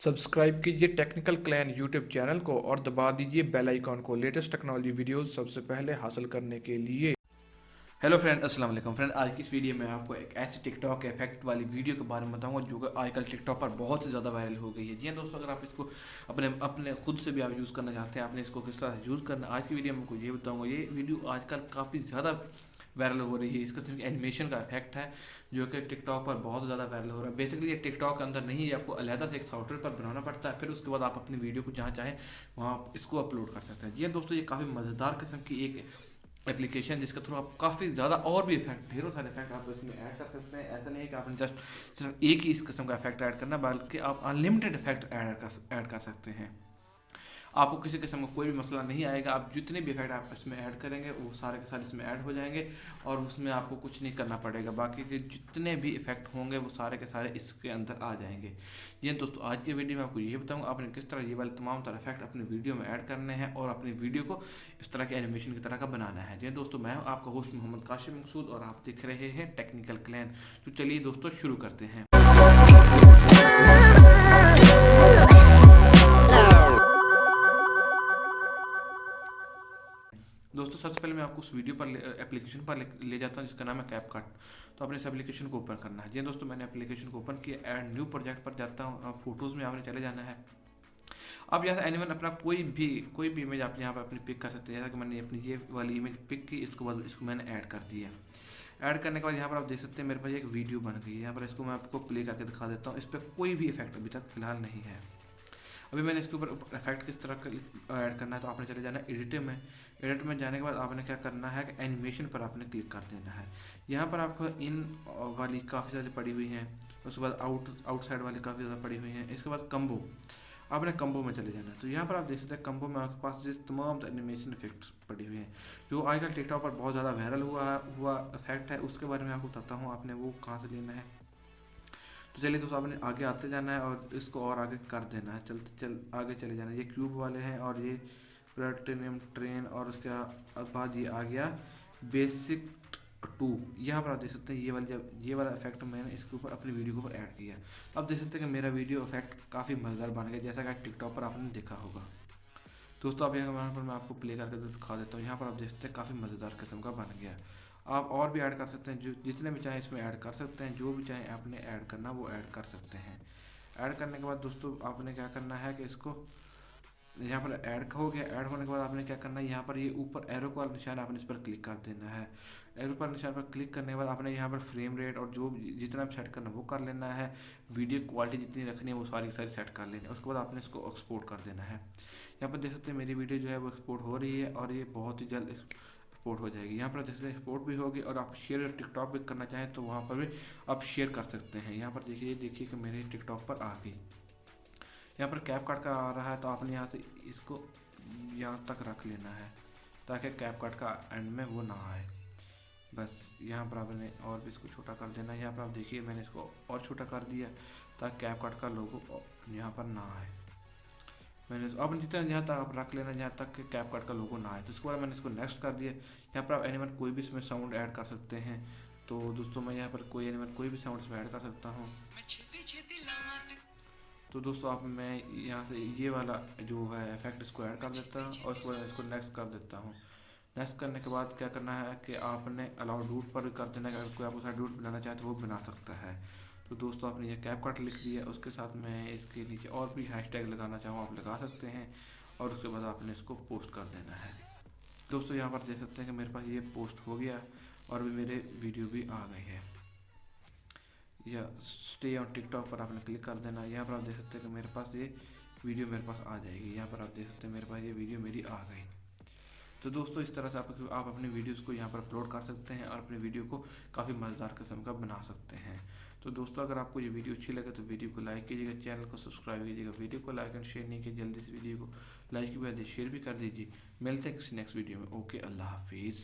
Subscribe कीजिए technical clan YouTube channel को और दबा दीजिए बेल आइकॉन को लेटेस्ट टेक्नोलॉजी वीडियोस सबसे पहले हासिल करने के लिए। हेलो फ्रेंड, अस्सलाम वालेकुम फ्रेंड। आज की इस वीडियो में आपको एक ऐसी टिकटॉक इफेक्ट वाली वीडियो के बारे में बताऊंगा जो कि आजकल टिकटॉक पर बहुत ही ज़्यादा वायरल हो गई है। जी हाँ दोस्तों, अगर आप इसको अपने अपने खुद से भी आप यूज़ करना चाहते हैं, आपने इसको किस तरह यूज़ करना, आज की वीडियो में आपको ये बताऊंगा। ये वीडियो आजकल काफ़ी ज़्यादा वायरल हो रही है। इसका सिर्फ एनिमेशन का इफेक्ट है जो कि टिकटॉक पर बहुत ज़्यादा वायरल हो रहा है। बेसिकली ये टिकटॉक के अंदर नहीं है, आपको अलहदा से एक सॉफ्टवेयर पर बनाना पड़ता है, फिर उसके बाद आप अपनी वीडियो को जहाँ चाहें वहाँ इसको अपलोड कर सकते हैं। जी हाँ दोस्तों, ये काफ़ी मज़ेदार किस्म की एक एप्लीकेशन जिसके थ्रू आप काफ़ी ज़्यादा और भी इफेक्ट, ढेरों सारे इफेक्ट आप इसमें ऐड कर सकते हैं। ऐसा नहीं है कि आपने जस्ट सिर्फ एक ही इस किस्म का इफेक्ट ऐड करना, बल्कि आप अनलिमिटेड इफेक्ट ऐड कर सकते हैं। आपको किसी किस्म का कोई भी मसला नहीं आएगा। आप जितने भी इफेक्ट आप इसमें ऐड करेंगे वो सारे के सारे इसमें ऐड हो जाएंगे और उसमें आपको कुछ नहीं करना पड़ेगा। बाकी के जितने भी इफेक्ट होंगे वो सारे के सारे इसके अंदर आ जाएंगे। ये दोस्तों, आज की वीडियो में आपको ये बताऊंगा आपने किस तरह ये वाले तमाम तरह इफेक्ट अपनी वीडियो में ऐड करने हैं और अपनी वीडियो को इस तरह के एनिमेशन की तरह का बनाना है। जी दोस्तों, मैं हूँ आपका होस्ट मोहम्मद काशिफ मकसूद और आप देख रहे हैं टेक्निकल क्लैन। तो चलिए दोस्तों शुरू करते हैं। दोस्तों, सबसे पहले मैं आपको उस वीडियो पर एप्लीकेशन पर ले जाता हूँ जिसका नाम है कैपकट। तो आपने इस एप्लीकेशन को ओपन करना है। जी दोस्तों, मैंने एप्लीकेशन को ओपन किया। ऐड न्यू प्रोजेक्ट पर जाता हूँ। फोटोज़ में आपने चले जाना है। अब यहाँ से एनिमल अपना कोई भी इमेज आप यहाँ पर अपनी पिक कर सकते हैं। जैसा कि मैंने अपनी ये वाली इमेज पिक की, इसको बाद इसको मैंने ऐड कर दिया। ऐड करने के बाद यहाँ पर आप देख सकते हैं मेरे पास एक वीडियो बन गई है। यहाँ पर इसको मैं आपको प्ले करके दिखा देता हूँ। इस पर कोई भी इफेक्ट अभी तक फिलहाल नहीं है। अभी मैंने इसके ऊपर इफेक्ट किस तरह का ऐड करना है, तो आपने चले जाना है एडिट में। एडिट में जाने के बाद आपने क्या करना है कि एनिमेशन पर आपने क्लिक कर देना है। यहाँ पर आपको इन वाली काफ़ी ज़्यादा पड़ी हुई हैं, उसके बाद आउटसाइड वाली काफ़ी ज़्यादा पड़ी हुई हैं। इसके बाद कम्बो, आपने कम्बो में चले जाना है। तो यहाँ पर आप देख सकते हैं कम्बो में आपके पास जिस तमाम एनिमेशन इफेक्ट्स पड़ी हुई हैं जो आजकल टिकटॉक पर बहुत ज़्यादा वायरल हुआ इफेक्ट है, उसके बारे में आपको बताता हूँ आपने वो कहाँ से लेना है। तो चलिए दोस्तों, आपने आगे आते जाना है और इसको और आगे कर देना है। आगे चले जाना है। ये क्यूब वाले हैं और ये प्लेटिनियम ट्रेन और उसके बाद ये आ गया बेसिक 2। यहाँ पर आप देख सकते हैं ये वाला इफेक्ट मैंने इसके ऊपर अपनी वीडियो के ऊपर ऐड किया। अब देख सकते हैं कि मेरा वीडियो इफेक्ट काफ़ी मज़ेदार बन गया, जैसा कि टिकटॉक पर आपने देखा होगा। दोस्तों, अब यहाँ पर मैं आपको प्ले करके दिखा देता हूँ। यहाँ पर आप देख सकते हैं काफ़ी मज़ेदार किस्म का बन गया। आप और भी ऐड कर सकते हैं, जो जितने भी चाहें इसमें ऐड कर सकते हैं। जो भी चाहें आपने ऐड करना वो ऐड कर सकते हैं। ऐड करने के बाद दोस्तों आपने क्या करना है कि इसको यहाँ पर ऐड हो गया। ऐड होने के बाद आपने क्या करना है, यहाँ पर ये ऊपर एरो का निशान आपने इस पर क्लिक कर देना है। एरो पर निशान पर क्लिक करने के बाद आपने यहाँ पर फ्रेम रेट और जो जितना भी सेट करना वो कर लेना है। वीडियो क्वालिटी जितनी रखनी है वो सारी सेट कर लेनी है। उसके बाद आपने इसको एक्सपोर्ट कर देना है। यहाँ पर देख सकते हैं मेरी वीडियो जो है वो एक्सपोर्ट हो रही है और ये बहुत ही जल्द एक्सपोर्ट हो जाएगी। यहाँ पर देख सकते हैं एक्सपोर्ट भी होगी और आप शेयर टिकटॉक भी करना चाहें तो वहाँ पर भी आप शेयर कर सकते हैं। यहाँ पर देखिए कि मेरे टिकटॉक पर आ गई। यहाँ पर कैप कट का आ रहा है तो आपने यहाँ से इसको यहाँ तक रख लेना है ताकि कैप कट का एंड में वो ना आए। बस यहाँ पर आपने और भी इसको छोटा कर देना है। यहाँ पर आप देखिए मैंने इसको और छोटा कर दिया ताकि कैप कट का लोगो यहाँ पर ना आए। मैंने अब जितना यहाँ तक आप रख लेना जहाँ तक कैप कट का लोगो ना आए। तो इसके बाद मैंने इसको नेक्स्ट कर दिया। यहाँ पर आप एनिमल कोई भी इसमें साउंड ऐड कर सकते हैं। तो दोस्तों मैं यहाँ पर कोई एनिमल कोई भी साउंड इसमें ऐड कर सकता हूँ। तो दोस्तों आप मैं यहाँ से ये वाला जो है इफेक्ट इसको ऐड कर देता हूँ और उसके बाद इसको नेक्स्ट कर देता हूँ। नेक्स्ट करने के बाद क्या करना है कि आपने अलाउ डूट पर कर देना है। अगर कोई आपको डूट बनाना चाहे तो वो बना सकता है। तो दोस्तों आपने ये कैप कट लिख दिया, उसके साथ मैं इसके नीचे और भी हैशटैग लगाना चाहूँ आप लगा सकते हैं और उसके बाद आपने इसको पोस्ट कर देना है। दोस्तों यहाँ पर देख सकते हैं कि मेरे पास ये पोस्ट हो गया और भी मेरे वीडियो भी आ गई है। या स्टे ऑन टिकटॉक पर आपने क्लिक कर देना। यहाँ पर आप देख सकते हैं कि मेरे पास ये वीडियो मेरे पास आ जाएगी। यहाँ पर आप देख सकते हैं मेरे पास ये वीडियो मेरी आ गई। तो दोस्तों इस तरह से आप अपने वीडियोस को यहाँ पर अपलोड कर सकते हैं और अपने वीडियो को काफ़ी मज़ेदार किस्म का बना सकते हैं। तो दोस्तों अगर आपको ये वीडियो अच्छी लगे तो वीडियो को लाइक कीजिएगा, चैनल को सब्सक्राइब कीजिएगा। वीडियो को लाइक एंड शेयर नहीं किया जल्दी से वीडियो को लाइक की वजह शेयर भी कर दीजिए। मिलते हैं किसी नेक्स्ट वीडियो में। ओके, अल्लाह हाफिज़।